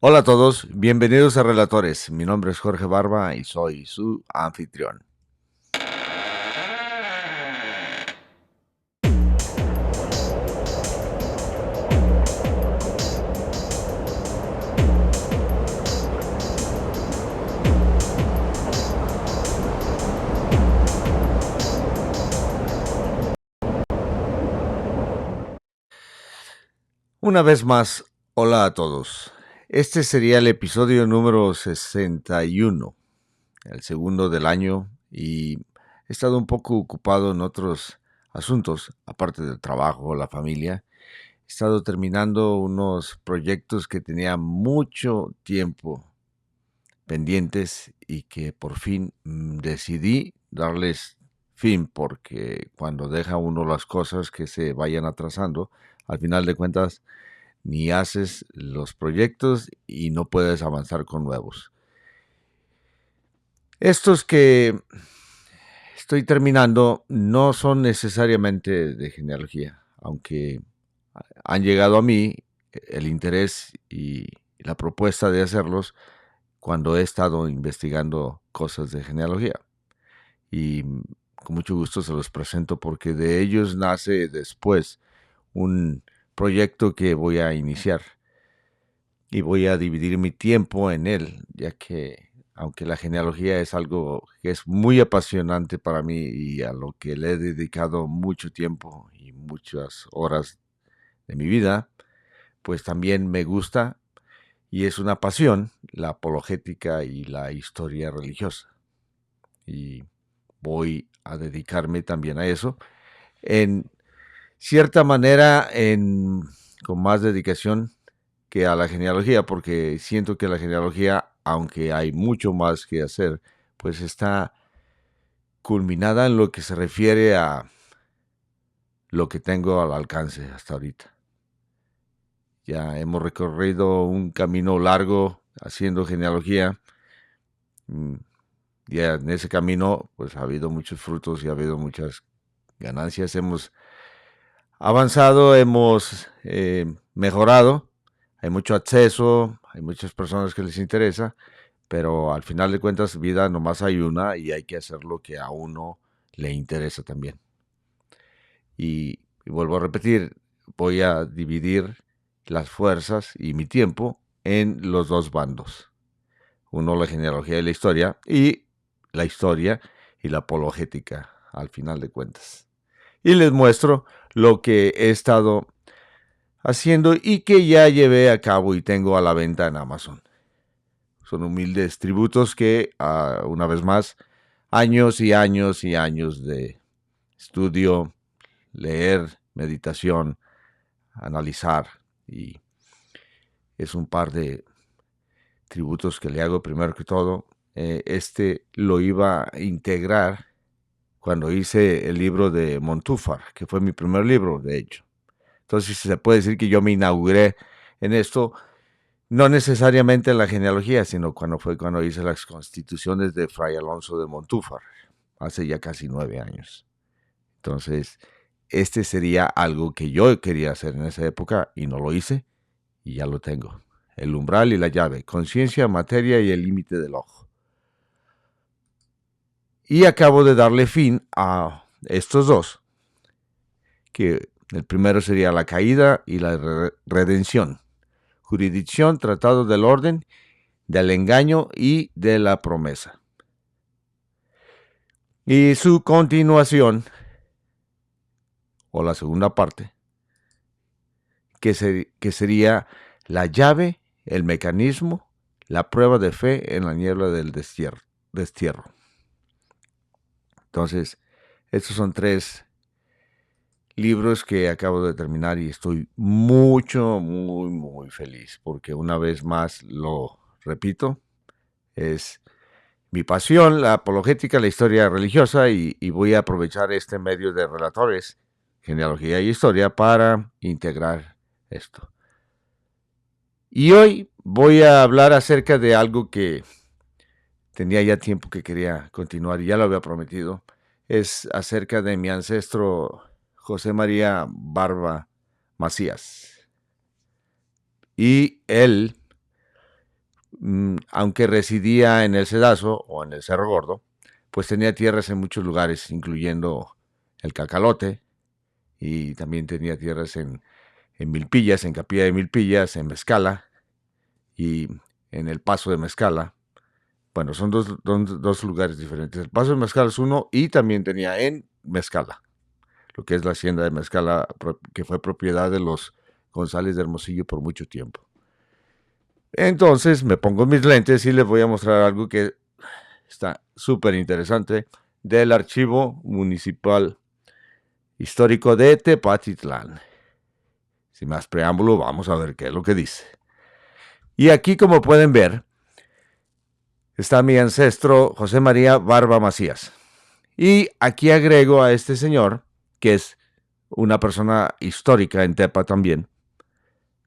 Hola a todos, bienvenidos a Relatores. Mi nombre es Jorge Barba y soy su anfitrión. Una vez más, hola a todos. Este sería el episodio número 61, el segundo del año, y he estado un poco ocupado en otros asuntos, aparte del trabajo, la familia. He estado terminando unos proyectos que tenía mucho tiempo pendientes y que por fin decidí darles fin, porque cuando deja uno las cosas que se vayan atrasando, al final de cuentas ni haces los proyectos y no puedes avanzar con nuevos. Estos que estoy terminando no son necesariamente de genealogía, aunque han llegado a mí el interés y la propuesta de hacerlos cuando he estado investigando cosas de genealogía. Y con mucho gusto se los presento porque de ellos nace después un proyecto que voy a iniciar y voy a dividir mi tiempo en él, ya que aunque la genealogía es algo que es muy apasionante para mí y a lo que le he dedicado mucho tiempo y muchas horas de mi vida, pues también me gusta y es una pasión la apologética y la historia religiosa. Y voy a dedicarme también a eso. En cierta manera, con más dedicación que a la genealogía, porque siento que la genealogía, aunque hay mucho más que hacer, pues está culminada en lo que se refiere a lo que tengo al alcance hasta ahorita. Ya hemos recorrido un camino largo haciendo genealogía. Ya en ese camino, pues ha habido muchos frutos y ha habido muchas ganancias. Hemos avanzado, hemos mejorado, hay mucho acceso, hay muchas personas que les interesa, pero al final de cuentas vida nomás hay una y hay que hacer lo que a uno le interesa también. Y vuelvo a repetir, voy a dividir las fuerzas y mi tiempo en los dos bandos. Uno, la genealogía y la historia y la apologética, al final de cuentas. Y les muestro lo que he estado haciendo y que ya llevé a cabo y tengo a la venta en Amazon. Son humildes tributos que, una vez más, años y años y años de estudio, leer, meditación, analizar, y es un par de tributos que le hago. Primero que todo, este lo iba a integrar cuando hice el libro de Montúfar, que fue mi primer libro, de hecho. Entonces se puede decir que yo me inauguré en esto, no necesariamente en la genealogía, sino cuando hice las constituciones de Fray Alonso de Montúfar, hace ya casi 9 años. Entonces, este sería algo que yo quería hacer en esa época y no lo hice, y ya lo tengo. El umbral y la llave, conciencia, materia y el límite del ojo. Y acabo de darle fin a estos dos, que el primero sería la caída y la redención. Jurisdicción, tratado del orden, del engaño y de la promesa. Y su continuación, o la segunda parte, que sería la llave, el mecanismo, la prueba de fe en la niebla del destierro. Entonces, estos son 3 libros que acabo de terminar y estoy muy feliz porque, una vez más, lo repito, es mi pasión, la apologética, la historia religiosa, y voy a aprovechar este medio de relatores, genealogía y historia, para integrar esto. Y hoy voy a hablar acerca de algo que tenía ya tiempo que quería continuar y ya lo había prometido. Es acerca de mi ancestro José María Barba Macías. Y él aunque residía en el Cedazo o en el Cerro Gordo, pues tenía tierras en muchos lugares, incluyendo el Cacalote, y también tenía tierras en Milpillas, en Capilla de Milpillas, en Mezcala y en el Paso de Mezcala. Bueno, son dos lugares diferentes. El Paso de Mezcala es uno y también tenía en Mezcala, lo que es la hacienda de Mezcala, que fue propiedad de los González de Hermosillo por mucho tiempo. Entonces me pongo mis lentes y les voy a mostrar algo que está súper interesante del Archivo Municipal Histórico de Tepatitlán. Sin más preámbulo, vamos a ver qué es lo que dice. Y aquí, como pueden ver, está mi ancestro José María Barba Macías. Y aquí agrego a este señor, que es una persona histórica en Tepa también,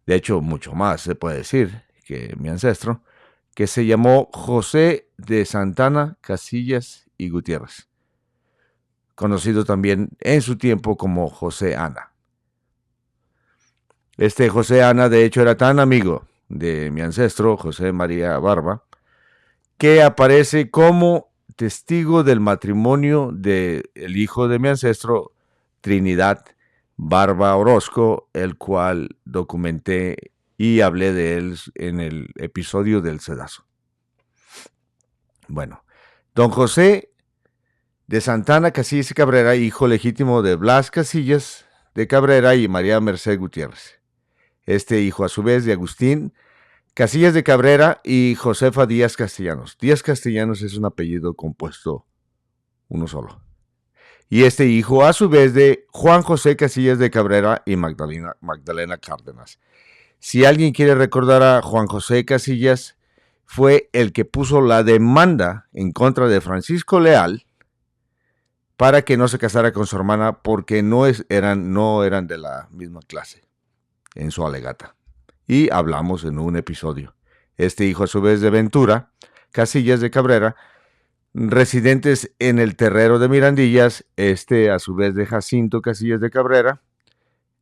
de hecho mucho más se puede decir que mi ancestro, que se llamó José de Santana Casillas y Gutiérrez, conocido también en su tiempo como José Ana. Este José Ana, de hecho, era tan amigo de mi ancestro, José María Barba, que aparece como testigo del matrimonio del hijo de mi ancestro, Trinidad Barba Orozco, el cual documenté y hablé de él en el episodio del Cedazo. Bueno, don José de Santana Casillas y Cabrera, hijo legítimo de Blas Casillas de Cabrera y María Merced Gutiérrez. Este hijo, a su vez, de Agustín Casillas de Cabrera y Josefa Díaz Castellanos. Díaz Castellanos es un apellido compuesto uno solo. Y este hijo, a su vez, de Juan José Casillas de Cabrera y Magdalena Cárdenas. Si alguien quiere recordar a Juan José Casillas, fue el que puso la demanda en contra de Francisco Leal para que no se casara con su hermana porque no eran de la misma clase en su alegata. Y hablamos en un episodio. Este hijo, a su vez, de Ventura Casillas de Cabrera, residentes en el Terrero de Mirandillas, a su vez, de Jacinto Casillas de Cabrera,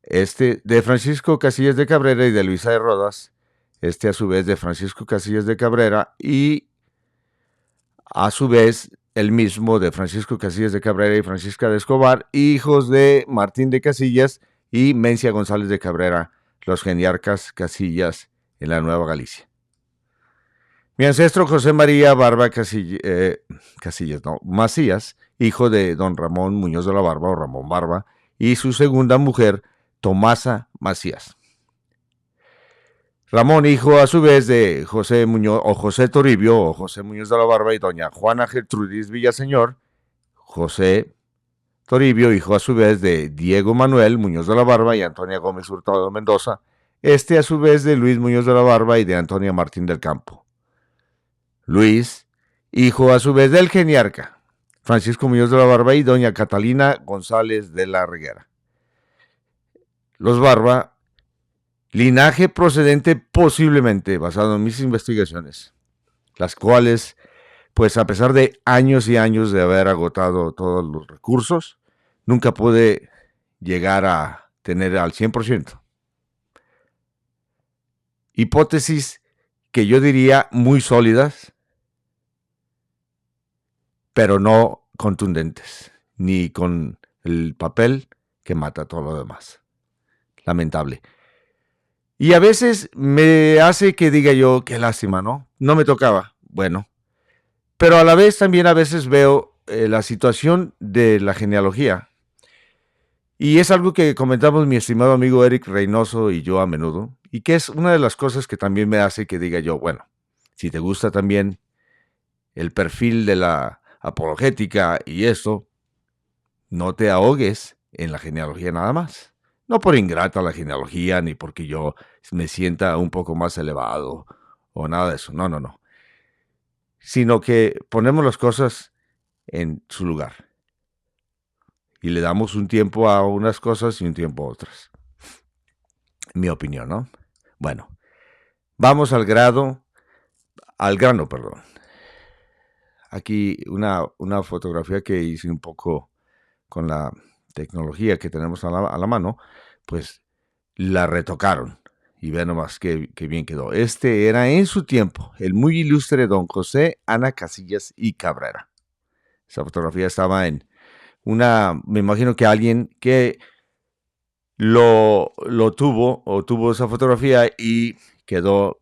de Francisco Casillas de Cabrera y de Luisa de Rodas, a su vez, de Francisco Casillas de Cabrera y, a su vez, el mismo de Francisco Casillas de Cabrera y Francisca de Escobar, hijos de Martín de Casillas y Mencia González de Cabrera, los geniarcas Casillas en la Nueva Galicia. Mi ancestro José María Barba Macías, hijo de don Ramón Muñoz de la Barba o Ramón Barba, y su segunda mujer, Tomasa Macías. Ramón, hijo a su vez de José Muñoz o José Toribio o José Muñoz de la Barba y doña Juana Gertrudis Villaseñor. José Toribio, hijo a su vez de Diego Manuel Muñoz de la Barba y Antonia Gómez Hurtado Mendoza. A su vez de Luis Muñoz de la Barba y de Antonia Martín del Campo. Luis, hijo a su vez del geniarca Francisco Muñoz de la Barba y doña Catalina González de la Reguera. Los Barba, linaje procedente posiblemente basado en mis investigaciones, las cuales, pues a pesar de años y años de haber agotado todos los recursos, nunca pude llegar a tener al 100%. Hipótesis que yo diría muy sólidas, pero no contundentes, ni con el papel que mata todo lo demás. Lamentable. Y a veces me hace que diga yo, qué lástima, ¿no? No me tocaba. Bueno, pero a la vez también a veces veo la situación de la genealogía. Y es algo que comentamos mi estimado amigo Eric Reynoso y yo a menudo, y que es una de las cosas que también me hace que diga yo, bueno, si te gusta también el perfil de la apologética y esto, no te ahogues en la genealogía nada más. No por ingrata la genealogía, ni porque yo me sienta un poco más elevado o nada de eso. No. Sino que ponemos las cosas en su lugar. Y le damos un tiempo a unas cosas y un tiempo a otras. Mi opinión, ¿no? Bueno, vamos al grano, perdón. Aquí una fotografía que hice un poco con la tecnología que tenemos a la mano, pues la retocaron. Y ve nomás qué bien quedó. Este era en su tiempo el muy ilustre don José Ana Casillas y Cabrera. Esa fotografía estaba en me imagino que alguien que lo tuvo o tuvo esa fotografía y quedó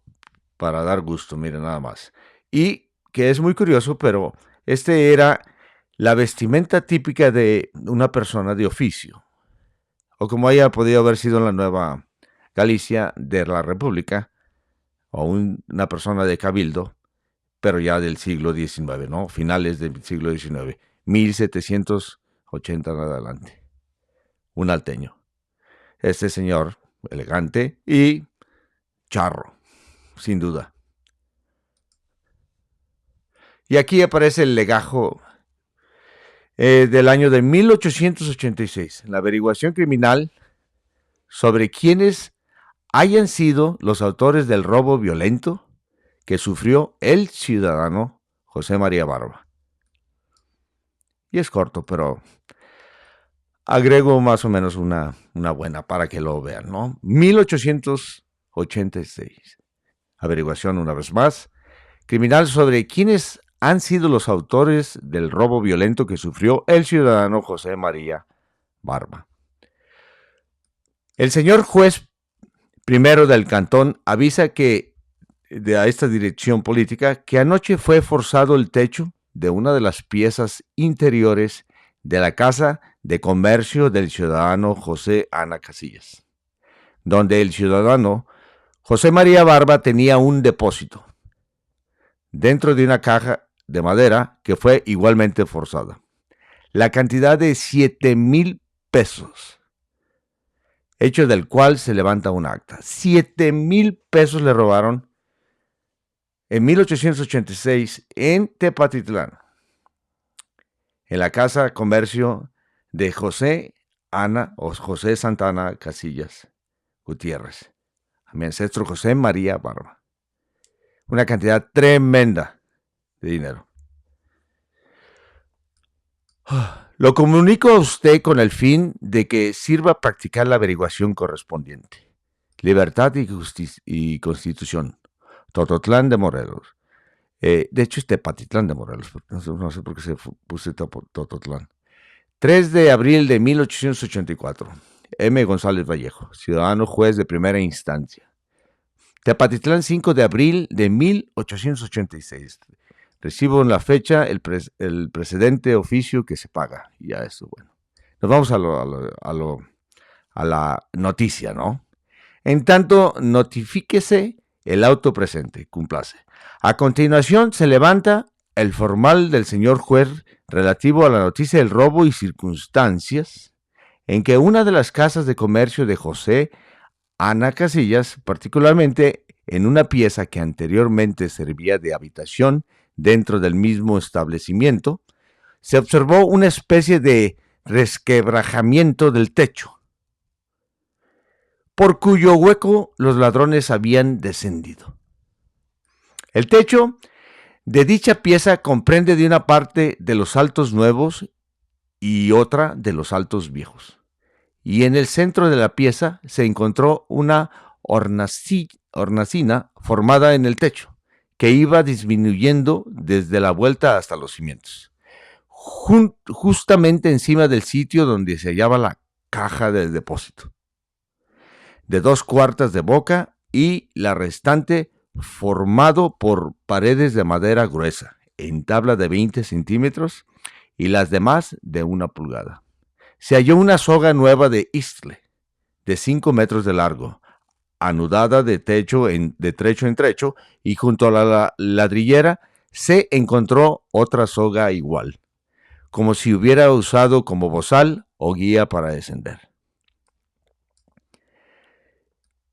para dar gusto, miren nada más. Y que es muy curioso, pero este era la vestimenta típica de una persona de oficio, o como haya podido haber sido en la Nueva Galicia de la República, o una persona de cabildo, pero ya del siglo XIX, ¿no? Finales del siglo XIX, 1780 en adelante. Un alteño. Este señor, elegante y charro, sin duda. Y aquí aparece el legajo del año de 1886, la averiguación criminal sobre quiénes hayan sido los autores del robo violento que sufrió el ciudadano José María Barba. Y es corto, pero agrego más o menos una buena para que lo vean, ¿no? 1886. Averiguación una vez más. Criminal sobre quiénes han sido los autores del robo violento que sufrió el ciudadano José María Barba. El señor juez primero del cantón avisa a esta dirección política que anoche fue forzado el techo de una de las piezas interiores de la casa de comercio del ciudadano José Ana Casillas, donde el ciudadano José María Barba tenía un depósito dentro de una caja de madera que fue igualmente forzada. La cantidad de 7,000 pesos, hecho del cual se levanta un acta. 7,000 pesos le robaron en 1886 en Tepatitlán, en la casa de comercio de José Ana o José Santana Casillas Gutiérrez, a mi ancestro José María Barba. Una cantidad tremenda de dinero. Lo comunico a usted con el fin de que sirva practicar la averiguación correspondiente. Libertad y Constitución. Tototlán de Morelos. De hecho, es Tepatitlán de Morelos. No sé por qué se puse Tototlán. 3 de abril de 1884. M. González Vallejo, ciudadano juez de primera instancia. Tepatitlán, 5 de abril de 1886. Recibo en la fecha el precedente oficio que se paga. Y ya eso, bueno. Nos vamos a la noticia, ¿no? En tanto, notifíquese el auto presente, cúmplase. A continuación, se levanta el formal del señor juez relativo a la noticia del robo y circunstancias en que una de las casas de comercio de José Ana Casillas, particularmente en una pieza que anteriormente servía de habitación dentro del mismo establecimiento, se observó una especie de resquebrajamiento del techo, por cuyo hueco los ladrones habían descendido. El techo de dicha pieza comprende de una parte de los altos nuevos y otra de los altos viejos. Y en el centro de la pieza se encontró una hornacina formada en el techo, que iba disminuyendo desde la vuelta hasta los cimientos, justamente encima del sitio donde se hallaba la caja del depósito, de 2 cuartas de boca y la restante formado por paredes de madera gruesa, en tabla de 20 centímetros y las demás de 1 pulgada. Se halló una soga nueva de istle, de 5 metros de largo, anudada de trecho en trecho, y junto a la ladrillera se encontró otra soga igual, como si hubiera usado como bozal o guía para descender.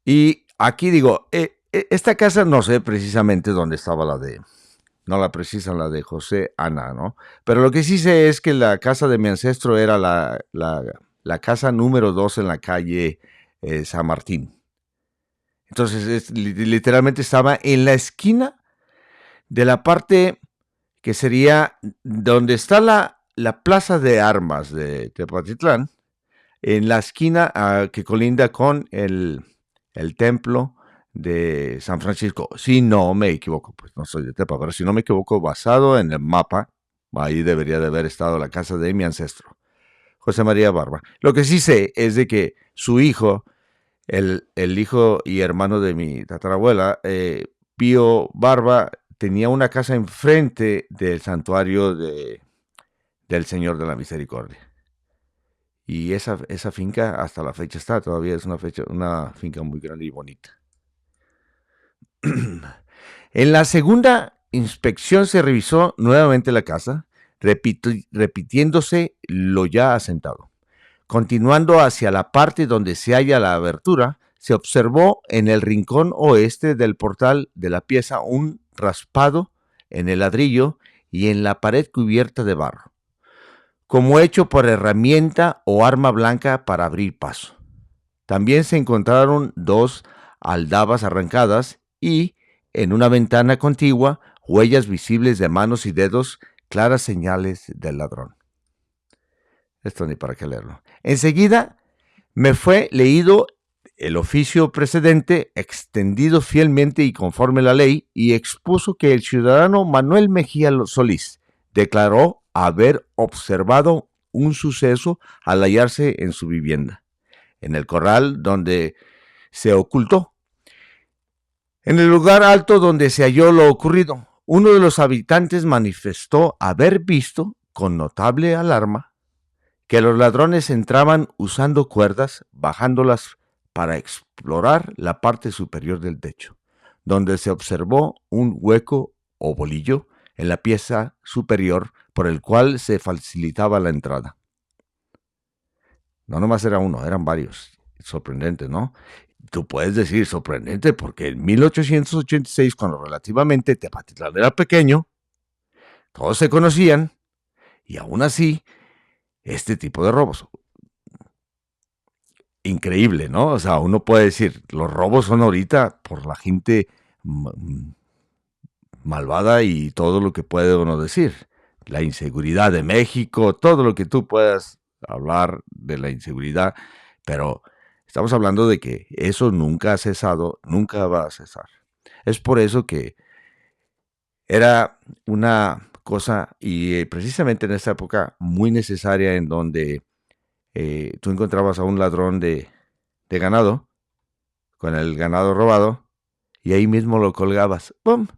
Y aquí digo, esta casa no sé precisamente dónde estaba no la precisan la de José Ana, ¿no? Pero lo que sí sé es que la casa de mi ancestro era la casa número 2 en la calle San Martín. Entonces, literalmente estaba en la esquina de la parte que sería donde está la plaza de armas de Tepatitlán, en la esquina que colinda con el el templo de San Francisco. Si no me equivoco, pues no soy de Tepa, pero si no me equivoco, basado en el mapa, ahí debería de haber estado la casa de mi ancestro, José María Barba. Lo que sí sé es de que su hijo, el hijo y hermano de mi tatarabuela, Pío Barba, tenía una casa enfrente del santuario del Señor de la Misericordia. Y esa finca hasta la fecha está, todavía es una finca muy grande y bonita. En la segunda inspección se revisó nuevamente la casa, repitiéndose lo ya asentado. Continuando hacia la parte donde se halla la abertura, se observó en el rincón oeste del portal de la pieza un raspado en el ladrillo y en la pared cubierta de barro, como hecho por herramienta o arma blanca para abrir paso. También se encontraron 2 aldabas arrancadas y, en una ventana contigua, huellas visibles de manos y dedos, claras señales del ladrón. Esto ni para qué leerlo. Enseguida me fue leído el oficio precedente, extendido fielmente y conforme la ley, y expuso que el ciudadano Manuel Mejía Solís declaró haber observado un suceso al hallarse en su vivienda, en el corral donde se ocultó. En el lugar alto donde se halló lo ocurrido, uno de los habitantes manifestó haber visto, con notable alarma, que los ladrones entraban usando cuerdas, bajándolas para explorar la parte superior del techo, donde se observó un hueco o bolillo en la pieza superior por el cual se facilitaba la entrada. No nomás era uno, eran varios. Sorprendente, ¿no? Tú puedes decir sorprendente porque en 1886, cuando relativamente Tepatitlán era pequeño, todos se conocían y aún así, este tipo de robos. Increíble, ¿no? O sea, uno puede decir, los robos son ahorita por la gente malvada y todo lo que puede uno decir. La inseguridad de México, todo lo que tú puedas hablar de la inseguridad, pero estamos hablando de que eso nunca ha cesado, nunca va a cesar. Es por eso que era una cosa, y precisamente en esta época, muy necesaria en donde tú encontrabas a un ladrón de ganado, con el ganado robado, y ahí mismo lo colgabas. ¡Pum!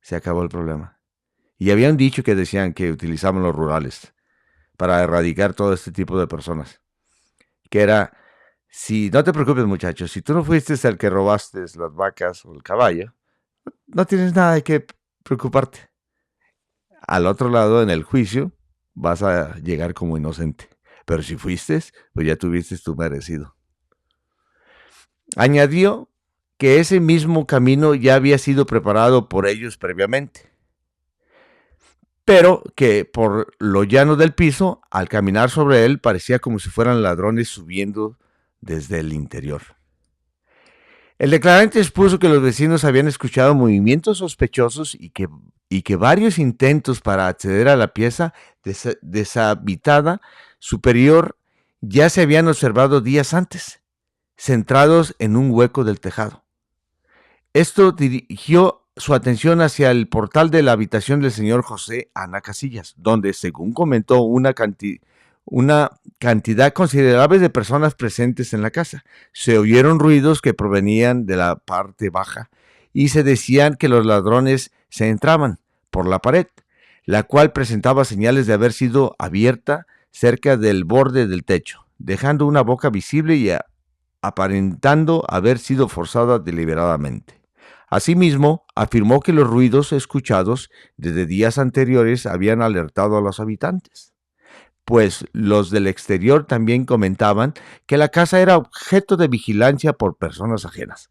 Se acabó el problema. Y había un dicho que decían que utilizaban los rurales para erradicar todo este tipo de personas, que era, si no te preocupes muchachos, si tú no fuiste el que robaste las vacas o el caballo, no tienes nada de qué preocuparte. Al otro lado, en el juicio, vas a llegar como inocente. Pero si fuiste, pues ya tuviste tu merecido. Añadió que ese mismo camino ya había sido preparado por ellos previamente, pero que por lo llano del piso, al caminar sobre él, parecía como si fueran ladrones subiendo desde el interior. El declarante expuso que los vecinos habían escuchado movimientos sospechosos y que varios intentos para acceder a la pieza deshabitada superior ya se habían observado días antes, centrados en un hueco del tejado. Esto dirigió su atención hacia el portal de la habitación del señor José Ana Casillas, donde, según comentó, una cantidad considerable de personas presentes en la casa. Se oyeron ruidos que provenían de la parte baja y se decían que los ladrones se entraban por la pared, la cual presentaba señales de haber sido abierta cerca del borde del techo, dejando una boca visible y aparentando haber sido forzada deliberadamente. Asimismo, afirmó que los ruidos escuchados desde días anteriores habían alertado a los habitantes, pues los del exterior también comentaban que la casa era objeto de vigilancia por personas ajenas.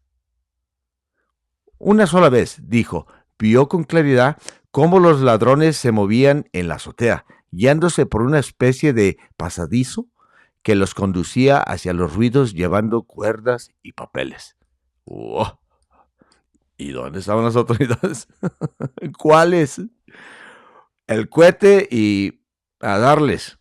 Una sola vez, dijo, vio con claridad cómo los ladrones se movían en la azotea, guiándose por una especie de pasadizo que los conducía hacia los ruidos llevando cuerdas y papeles. ¡Oh! ¿Y dónde estaban las autoridades? ¿Cuáles? El cohete y a darles.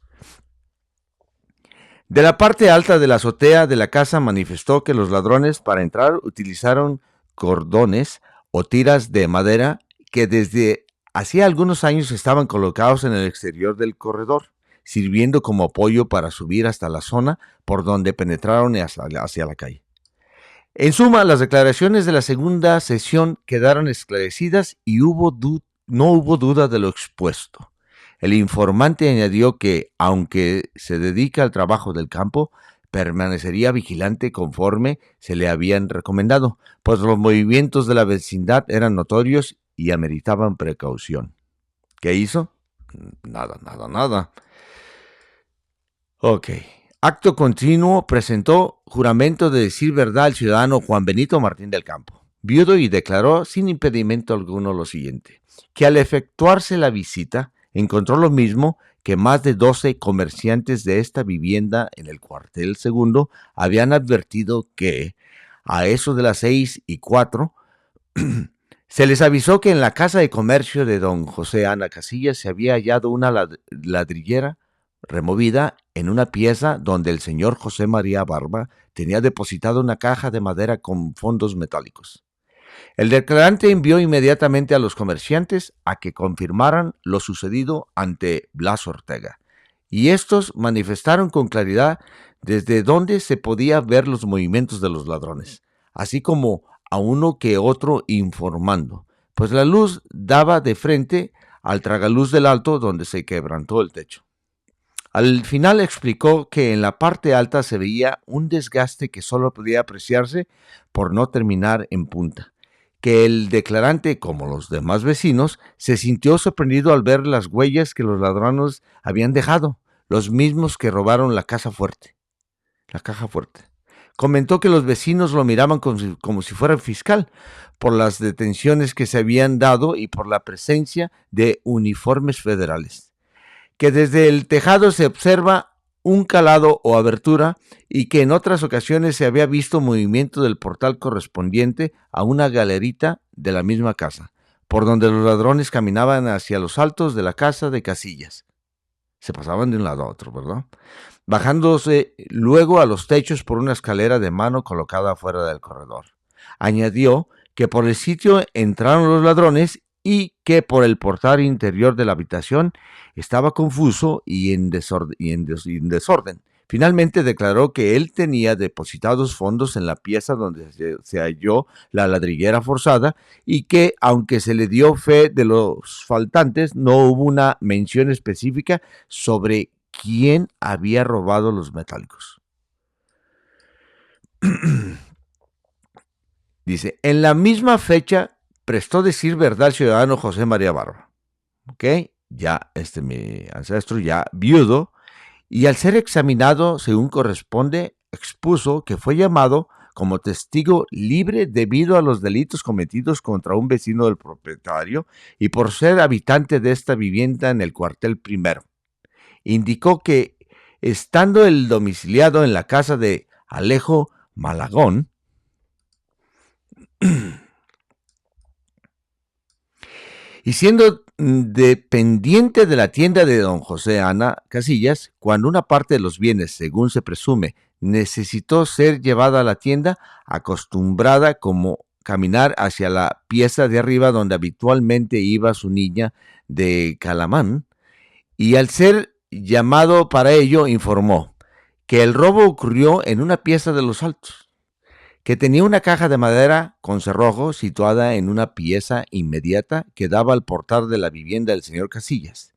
De la parte alta de la azotea de la casa manifestó que los ladrones para entrar utilizaron cordones o tiras de madera que desde hacía algunos años estaban colocados en el exterior del corredor, sirviendo como apoyo para subir hasta la zona por donde penetraron hacia la calle. En suma, las declaraciones de la segunda sesión quedaron esclarecidas y no hubo duda de lo expuesto. El informante añadió que, aunque se dedica al trabajo del campo, permanecería vigilante conforme se le habían recomendado, pues los movimientos de la vecindad eran notorios y ameritaban precaución. ¿Qué hizo? Nada. Ok. Acto continuo presentó juramento de decir verdad al ciudadano Juan Benito Martín del Campo, viudo, y declaró sin impedimento alguno lo siguiente: que al efectuarse la visita encontró lo mismo, que más de 12 comerciantes de esta vivienda en el cuartel segundo habían advertido que, a eso de las 6:04, se les avisó que en la casa de comercio de don José Ana Casillas se había hallado una ladrillera removida en una pieza donde el señor José María Barba tenía depositada una caja de madera con fondos metálicos. El declarante envió inmediatamente a los comerciantes a que confirmaran lo sucedido ante Blas Ortega, y estos manifestaron con claridad desde dónde se podía ver los movimientos de los ladrones, así como a uno que otro informando, pues la luz daba de frente al tragaluz del alto donde se quebrantó el techo. Al final explicó que en la parte alta se veía un desgaste que solo podía apreciarse por no terminar en punta, que el declarante, como los demás vecinos, se sintió sorprendido al ver las huellas que los ladrones habían dejado, los mismos que robaron la caja fuerte. Comentó que los vecinos lo miraban como si fuera el fiscal, por las detenciones que se habían dado y por la presencia de uniformes federales, que desde el tejado se observa un calado o abertura y que en otras ocasiones se había visto movimiento del portal correspondiente a una galerita de la misma casa, por donde los ladrones caminaban hacia los altos de la casa de Casillas. Se pasaban de un lado a otro, ¿verdad? Bajándose luego a los techos por una escalera de mano colocada fuera del corredor. Añadió que por el sitio entraron los ladrones y que por el portal interior de la habitación estaba confuso y en desorden. Finalmente declaró que él tenía depositados fondos en la pieza donde se halló la ladrillera forzada y que, aunque se le dio fe de los faltantes, no hubo una mención específica sobre quién había robado los metálicos. Dice, en la misma fecha prestó decir verdad al ciudadano José María Barba. ¿Ok? Ya mi ancestro, ya viudo, y al ser examinado según corresponde, expuso que fue llamado como testigo libre debido a los delitos cometidos contra un vecino del propietario y por ser habitante de esta vivienda en el cuartel primero. Indicó que, estando el domiciliado en la casa de Alejo Malagón, y siendo dependiente de la tienda de don José Ana Casillas, cuando una parte de los bienes, según se presume, necesitó ser llevada a la tienda, acostumbrada como caminar hacia la pieza de arriba donde habitualmente iba su niña de Calamán, y al ser llamado para ello, informó que el robo ocurrió en una pieza de los altos, que tenía una caja de madera con cerrojo situada en una pieza inmediata que daba al portal de la vivienda del señor Casillas,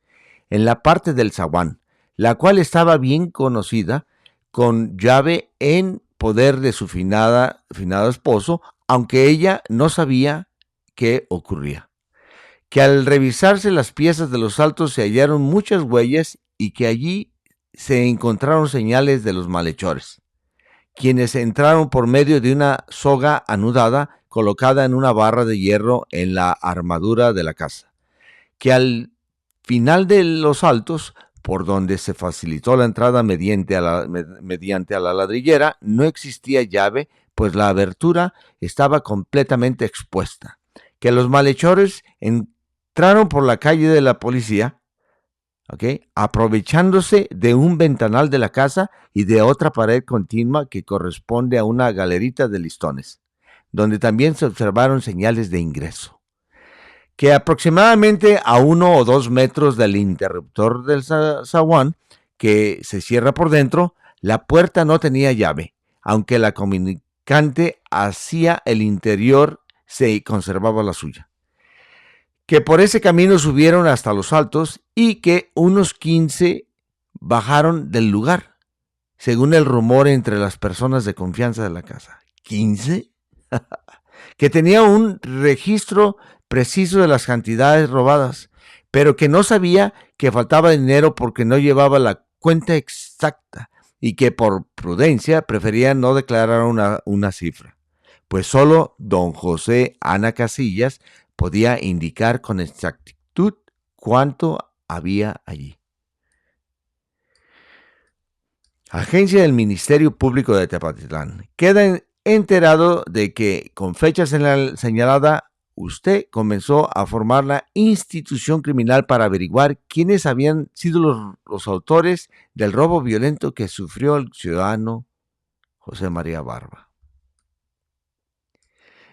en la parte del zaguán, la cual estaba bien conocida, con llave en poder de su finado esposo, aunque ella no sabía qué ocurría. Que al revisarse las piezas de los altos se hallaron muchas huellas y que allí se encontraron señales de los malhechores, quienes entraron por medio de una soga anudada colocada en una barra de hierro en la armadura de la casa, que al final de los altos, por donde se facilitó la entrada mediante a la ladrillera, no existía llave, pues la abertura estaba completamente expuesta, que los malhechores entraron por la calle de la policía, ¿ok? Aprovechándose de un ventanal de la casa y de otra pared continua que corresponde a una galerita de listones, donde también se observaron señales de ingreso, que aproximadamente a 1 o 2 metros del interruptor del zaguán, que se cierra por dentro, la puerta no tenía llave, aunque la comunicante hacia el interior se conservaba la suya. Que por ese camino subieron hasta los altos y que unos 15 bajaron del lugar, según el rumor entre las personas de confianza de la casa. ¿15? Que tenía un registro preciso de las cantidades robadas, pero que no sabía que faltaba dinero porque no llevaba la cuenta exacta y que por prudencia prefería no declarar una cifra, pues solo don José Ana Casillas podía indicar con exactitud cuánto había allí. Agencia del Ministerio Público de Tepatitlán. Queda enterado de que con fecha señalada usted comenzó a formar la institución criminal para averiguar quiénes habían sido los autores del robo violento que sufrió el ciudadano José María Barba.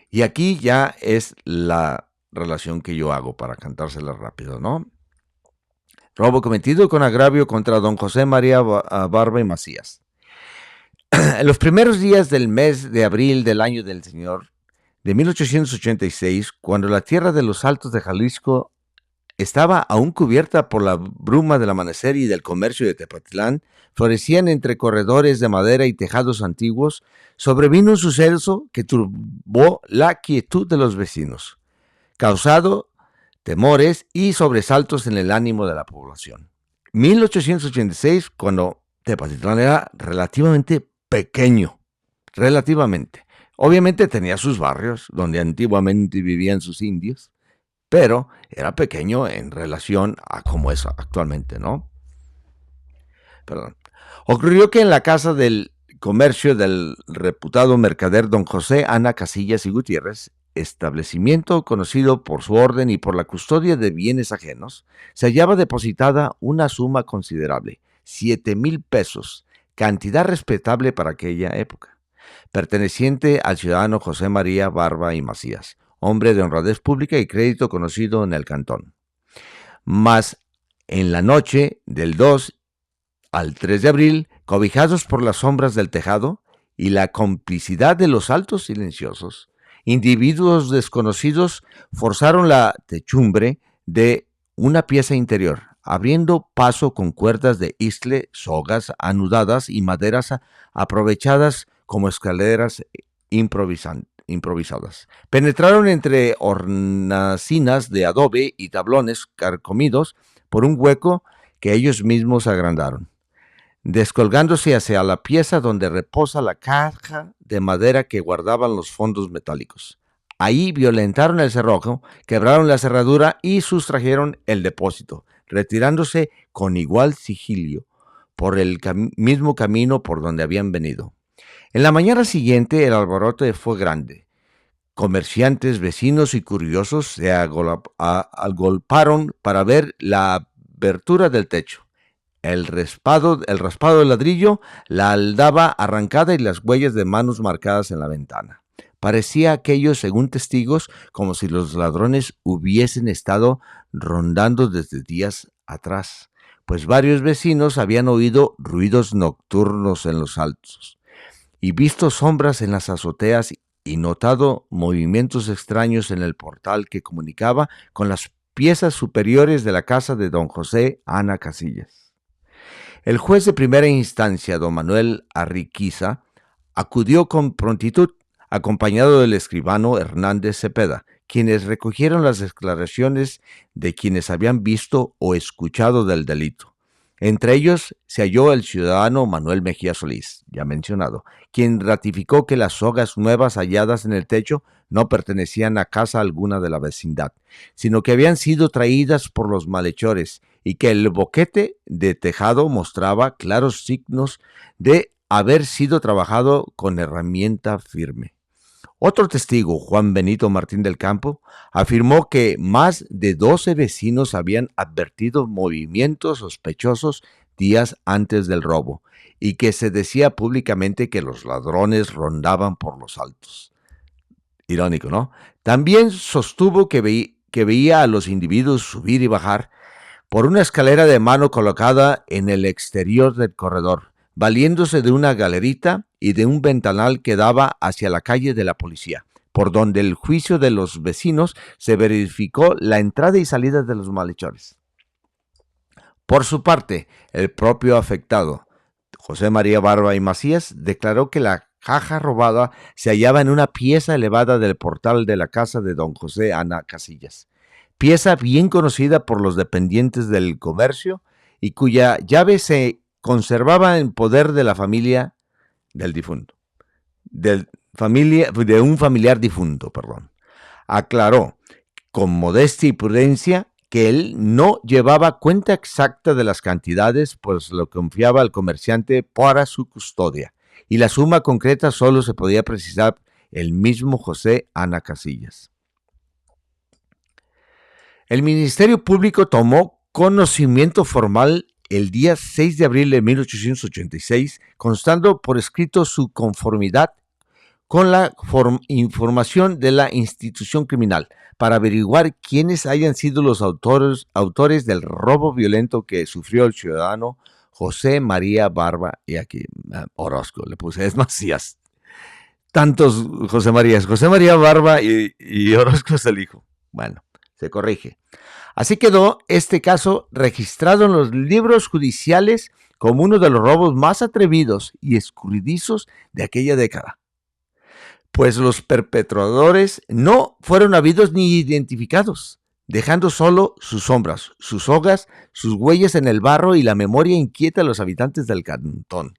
Y aquí ya es la relación que yo hago para cantársela rápido, ¿no? Robo cometido con agravio contra don José María Barba y Macías. En los primeros días del mes de abril del año del Señor de 1886, cuando la tierra de los Altos de Jalisco estaba aún cubierta por la bruma del amanecer y del comercio de Tepatitlán, florecían entre corredores de madera y tejados antiguos, sobrevino un suceso que turbó la quietud de los vecinos, causado temores y sobresaltos en el ánimo de la población. 1886, cuando Tepatitlán era relativamente pequeño, relativamente. Obviamente tenía sus barrios donde antiguamente vivían sus indios, pero era pequeño en relación a cómo es actualmente, ¿no? Perdón. Ocurrió que en la casa del comercio del reputado mercader don José Ana Casillas y Gutiérrez, establecimiento conocido por su orden y por la custodia de bienes ajenos, se hallaba depositada una suma considerable, 7,000 pesos, cantidad respetable para aquella época, perteneciente al ciudadano José María Barba y Macías, hombre de honradez pública y crédito conocido en el cantón. Mas en la noche del 2 al 3 de abril, cobijados por las sombras del tejado y la complicidad de los altos silenciosos, individuos desconocidos forzaron la techumbre de una pieza interior, abriendo paso con cuerdas de isle, sogas anudadas y maderas aprovechadas como escaleras improvisadas. Penetraron entre hornacinas de adobe y tablones carcomidos por un hueco que ellos mismos agrandaron, descolgándose hacia la pieza donde reposa la caja de madera que guardaban los fondos metálicos. Ahí violentaron el cerrojo, quebraron la cerradura y sustrajeron el depósito, retirándose con igual sigilio por el mismo camino por donde habían venido. En la mañana siguiente el alboroto fue grande. Comerciantes, vecinos y curiosos se agolparon para ver la abertura del techo, el raspado del ladrillo, la aldaba arrancada y las huellas de manos marcadas en la ventana. Parecía aquello, según testigos, como si los ladrones hubiesen estado rondando desde días atrás, pues varios vecinos habían oído ruidos nocturnos en los altos y visto sombras en las azoteas y notado movimientos extraños en el portal que comunicaba con las piezas superiores de la casa de don José Ana Casillas. El juez de primera instancia, don Manuel Arriquiza, acudió con prontitud, acompañado del escribano Hernández Cepeda, quienes recogieron las declaraciones de quienes habían visto o escuchado del delito. Entre ellos se halló el ciudadano Manuel Mejía Solís, ya mencionado, quien ratificó que las sogas nuevas halladas en el techo no pertenecían a casa alguna de la vecindad, sino que habían sido traídas por los malhechores y que el boquete de tejado mostraba claros signos de haber sido trabajado con herramienta firme. Otro testigo, Juan Benito Martín del Campo, afirmó que más de 12 vecinos habían advertido movimientos sospechosos días antes del robo y que se decía públicamente que los ladrones rondaban por los altos. Irónico, ¿no? También sostuvo que veía a los individuos subir y bajar por una escalera de mano colocada en el exterior del corredor, valiéndose de una galerita y de un ventanal que daba hacia la calle de la policía, por donde el juicio de los vecinos se verificó la entrada y salida de los malhechores. Por su parte, el propio afectado, José María Barba y Macías, declaró que la caja robada se hallaba en una pieza elevada del portal de la casa de don José Ana Casillas, pieza bien conocida por los dependientes del comercio y cuya llave se conservaba en poder de la familia del difunto, de un familiar difunto, perdón. Aclaró con modestia y prudencia que él no llevaba cuenta exacta de las cantidades, pues lo confiaba al comerciante para su custodia, y la suma concreta solo se podía precisar el mismo José Ana Casillas. El Ministerio Público tomó conocimiento formal el día 6 de abril de 1886, constando por escrito su conformidad con la información de la institución criminal para averiguar quiénes hayan sido los autores del robo violento que sufrió el ciudadano José María Barba, y aquí Orozco, le puse, es Macías. Tantos José María Barba y Orozco es el hijo. Bueno, se corrige. Así quedó este caso registrado en los libros judiciales como uno de los robos más atrevidos y escurridizos de aquella década, pues los perpetradores no fueron habidos ni identificados, dejando solo sus sombras, sus sogas, sus huellas en el barro y la memoria inquieta de los habitantes del cantón.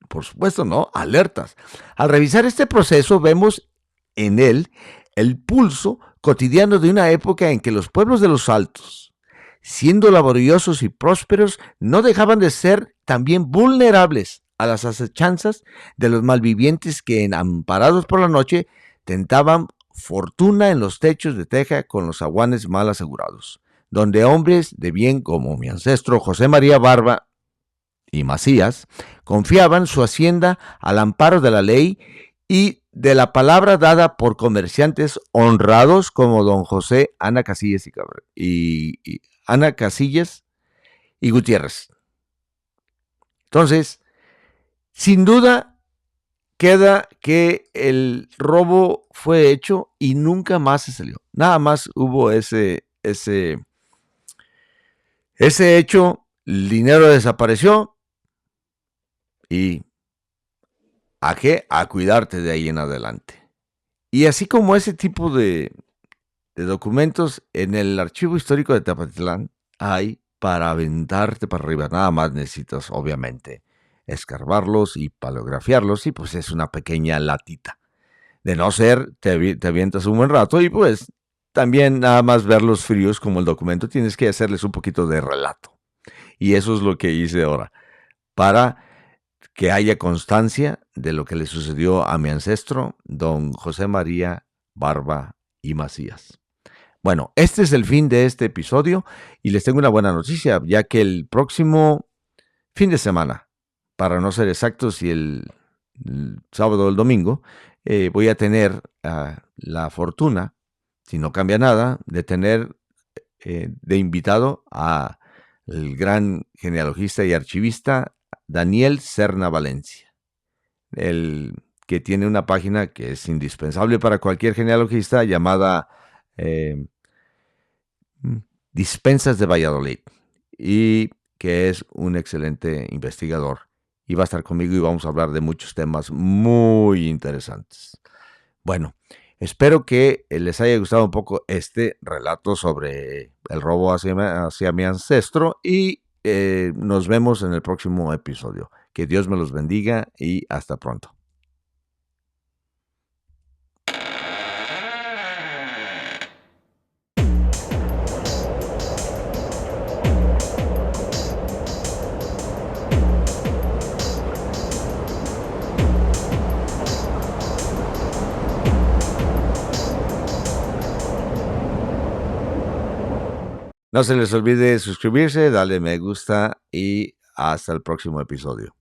Por supuesto, ¿no? Alertas. Al revisar este proceso vemos en él el pulso cotidiano de una época en que los pueblos de los Altos, siendo laboriosos y prósperos, no dejaban de ser también vulnerables a las acechanzas de los malvivientes que, amparados por la noche, tentaban fortuna en los techos de teja con los aguanes mal asegurados, donde hombres de bien como mi ancestro José María Barba y Macías confiaban su hacienda al amparo de la ley y de la palabra dada por comerciantes honrados como don José Ana Casillas y Ana Casillas y Gutiérrez. Entonces, sin duda queda que el robo fue hecho y nunca más se salió. Nada más hubo ese hecho, el dinero desapareció y ¿a qué? A cuidarte de ahí en adelante. Y así como ese tipo de documentos en el Archivo Histórico de Tepatitlán hay para aventarte para arriba. Nada más necesitas, obviamente, escarbarlos y paleografiarlos y pues es una pequeña latita. De no ser, te avientas un buen rato y pues también nada más verlos fríos como el documento, tienes que hacerles un poquito de relato. Y eso es lo que hice ahora, para que haya constancia de lo que le sucedió a mi ancestro, don José María Barba y Macías. Bueno, este es el fin de este episodio y les tengo una buena noticia, ya que el próximo fin de semana, para no ser exactos, si el sábado o el domingo, voy a tener la fortuna, si no cambia nada, de tener de invitado a el gran genealogista y archivista Daniel Serna Valencia, el que tiene una página que es indispensable para cualquier genealogista llamada Dispensas de Valladolid, y que es un excelente investigador. Y va a estar conmigo y vamos a hablar de muchos temas muy interesantes. Bueno, espero que les haya gustado un poco este relato sobre el robo hacia mi ancestro y nos vemos en el próximo episodio. Que Dios me los bendiga y hasta pronto. No se les olvide suscribirse, darle me gusta y hasta el próximo episodio.